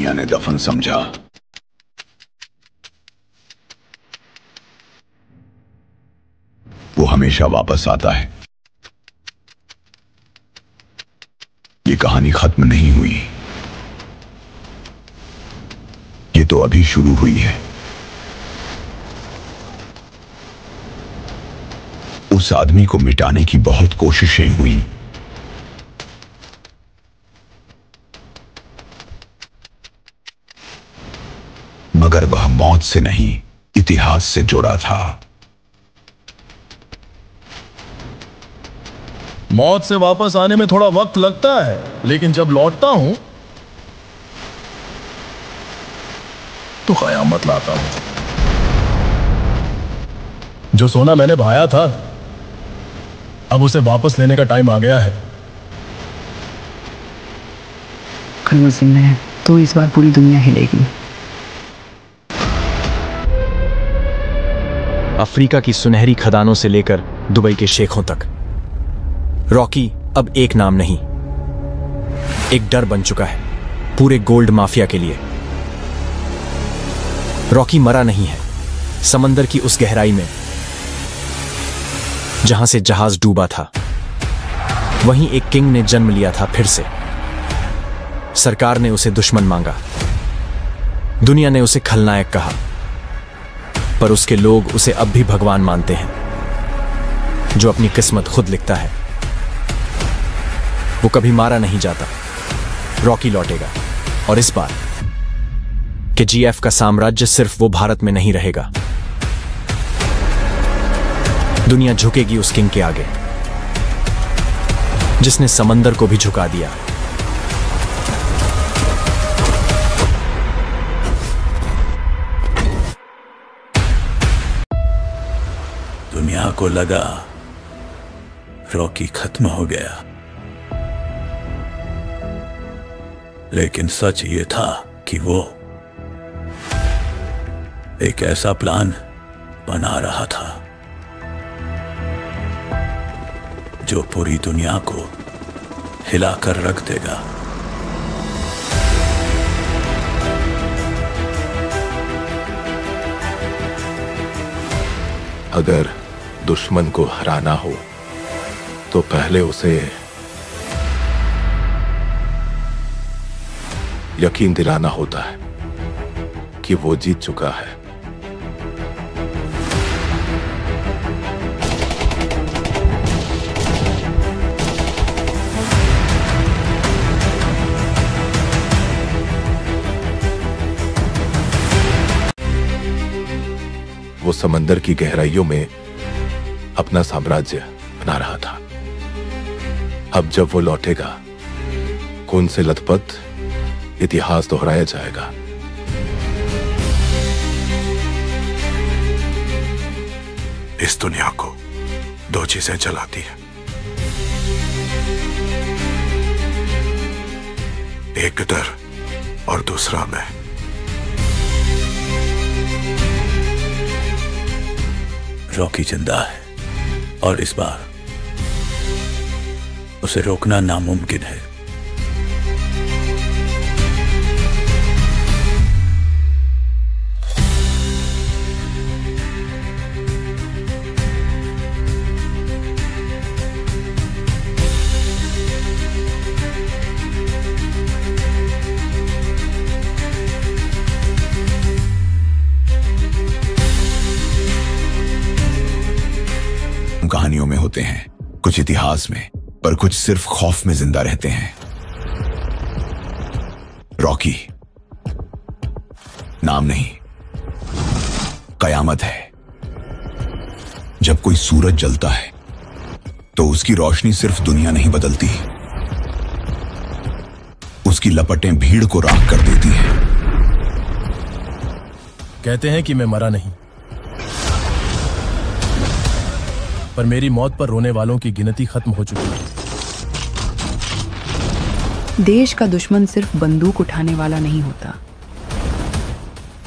दुनिया ने दफन समझा, वो हमेशा वापस आता है। ये कहानी खत्म नहीं हुई, ये तो अभी शुरू हुई है। उस आदमी को मिटाने की बहुत कोशिशें हुई, मगर वह मौत से नहीं, इतिहास से जुड़ा था। मौत से वापस आने में थोड़ा वक्त लगता है, लेकिन जब लौटता हूं तो कयामत लाता हूं। जो सोना मैंने भाया था, अब उसे वापस लेने का टाइम आ गया है। कल वो जिंदा है तो इस बार पूरी दुनिया हिलेगी। अफ्रीका की सुनहरी खदानों से लेकर दुबई के शेखों तक, रॉकी अब एक नाम नहीं, एक डर बन चुका है पूरे गोल्ड माफिया के लिए। रॉकी मरा नहीं है समंदर की उस गहराई में जहां से जहाज डूबा था, वहीं एक किंग ने जन्म लिया था फिर से। सरकार ने उसे दुश्मन मांगा, दुनिया ने उसे खलनायक कहा, पर उसके लोग उसे अब भी भगवान मानते हैं जो अपनी किस्मत खुद लिखता है। वो कभी मारा नहीं जाता। रॉकी लौटेगा, और इस बार कि जीएफ का साम्राज्य सिर्फ वो भारत में नहीं रहेगा। दुनिया झुकेगी उस किंग के आगे जिसने समंदर को भी झुका दिया। दुनिया को लगा रॉकी खत्म हो गया, लेकिन सच ये था कि वो एक ऐसा प्लान बना रहा था जो पूरी दुनिया को हिलाकर रख देगा। अगर दुश्मन को हराना हो तो पहले उसे यकीन दिलाना होता है कि वो जीत चुका है। वो समंदर की गहराइयों में अपना साम्राज्य बना रहा था। अब जब वो लौटेगा, खून से लथपथ इतिहास दोहराया जाएगा। इस दुनिया को दो चीजें जलाती हैं, एक डर और दूसरा मैं। रॉकी जिंदा है और इस बार उसे रोकना नामुमकिन है। कहानियों में होते हैं, कुछ इतिहास में, पर कुछ सिर्फ खौफ में जिंदा रहते हैं। रॉकी नाम नहीं, कयामत है। जब कोई सूरज जलता है तो उसकी रोशनी सिर्फ दुनिया नहीं बदलती, उसकी लपटें भीड़ को राख कर देती है। कहते हैं कि मैं मरा नहीं, पर मेरी मौत पर रोने वालों की गिनती खत्म हो चुकी है। देश का दुश्मन सिर्फ बंदूक उठाने वाला नहीं होता,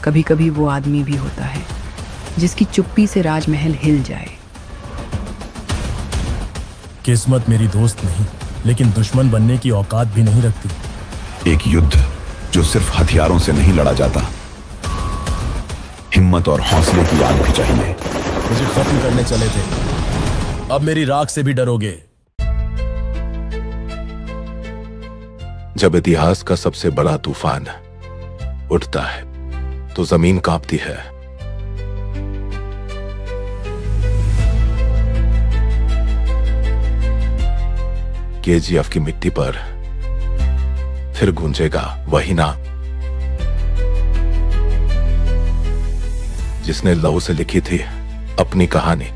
कभी कभी वो आदमी भी होता है जिसकी चुप्पी से राजमहल हिल जाए। किस्मत मेरी दोस्त नहीं, लेकिन दुश्मन बनने की औकात भी नहीं रखती। एक युद्ध जो सिर्फ हथियारों से नहीं लड़ा जाता, हिम्मत और हौसले की आग भी चाहिए। मुझे खत्म करने चले थे, अब मेरी राख से भी डरोगे। जब इतिहास का सबसे बड़ा तूफान उठता है तो जमीन कांपती है। केजीएफ की मिट्टी पर फिर गूंजेगा वही नाम जिसने लहू से लिखी थी अपनी कहानी।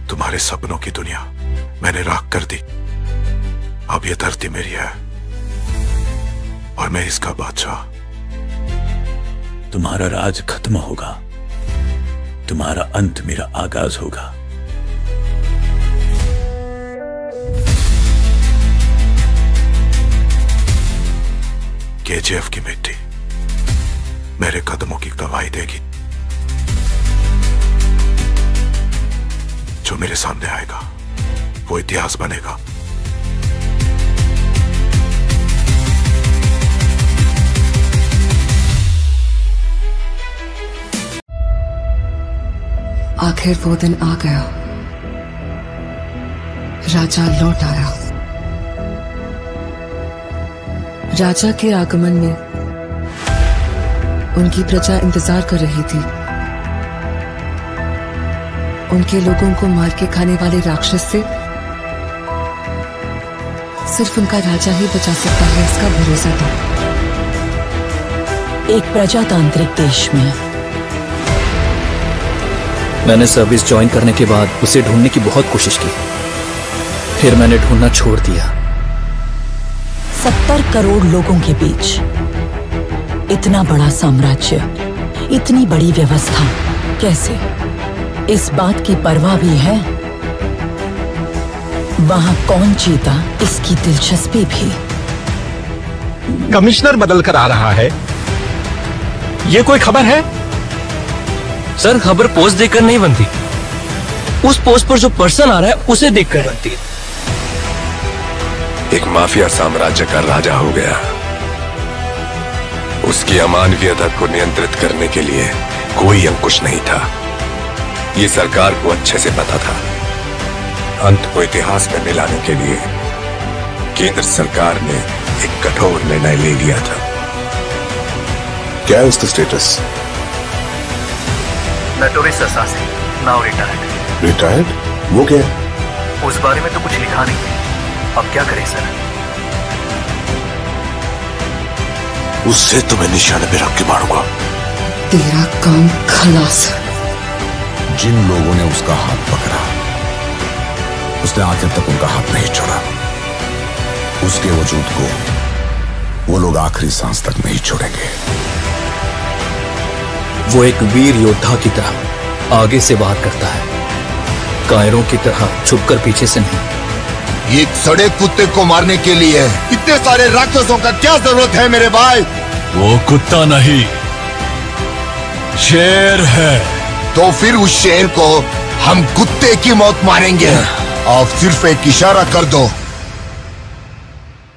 तुम्हारे सपनों की दुनिया मैंने राख कर दी। अब यह धरती मेरी है और मैं इसका बादशाह। तुम्हारा राज खत्म होगा, तुम्हारा अंत मेरा आगाज होगा। केजीएफ की मिट्टी मेरे कदमों की गवाही देगी। जो मेरे सामने आएगा वो इतिहास बनेगा। आखिर वो दिन आ गया, राजा लौट आया। राजा के आगमन में उनकी प्रजा इंतजार कर रही थी। उनके लोगों को मार के खाने वाले राक्षस से सिर्फ उनका राजा ही बचा सकता है, इसका भरोसा था। एक प्रजातांत्रिक देश में मैंने सर्विस ज्वाइन करने के बाद उसे ढूंढने की बहुत कोशिश की, फिर मैंने ढूंढना छोड़ दिया। 70 करोड़ लोगों के बीच इतना बड़ा साम्राज्य, इतनी बड़ी व्यवस्था, कैसे? इस बात की परवाह भी है वहां कौन जीता, इसकी दिलचस्पी भी। कमिश्नर बदल कर आ रहा है, ये कोई खबर है? सर, खबर पोस्ट देखकर नहीं बनती, उस पोस्ट पर जो पर्सन आ रहा है उसे देखकर बनती है। एक माफिया साम्राज्य का राजा हो गया। उसकी अमानवीयता को नियंत्रित करने के लिए कोई अंकुश नहीं था। ये सरकार को अच्छे से पता था। अंत को इतिहास में मिलाने के लिए केंद्र सरकार ने एक कठोर निर्णय ले लिया था। क्या है उसका status? Notorious assassin, now retired. Retired? वो क्या है? उस बारे में तो कुछ लिखा नहीं। अब क्या करें सर? उससे तुम्हें निशाने पे रख के मारूंगा। तेरा काम खलास। जिन लोगों ने उसका हाथ पकड़ा, उसने आखिर तक उनका हाथ नहीं छोड़ा। उसके वजूद को वो लोग आखिरी सांस तक नहीं छोड़ेंगे। वो एक वीर योद्धा की तरह आगे से वार करता है, कायरों की तरह छुपकर पीछे से नहीं। ये सड़े कुत्ते को मारने के लिए इतने सारे राक्षसों का क्या जरूरत है मेरे भाई? वो कुत्ता नहीं, शेर है। तो फिर उस शेर को हम कुत्ते की मौत मारेंगे। आप सिर्फ एक इशारा कर दो,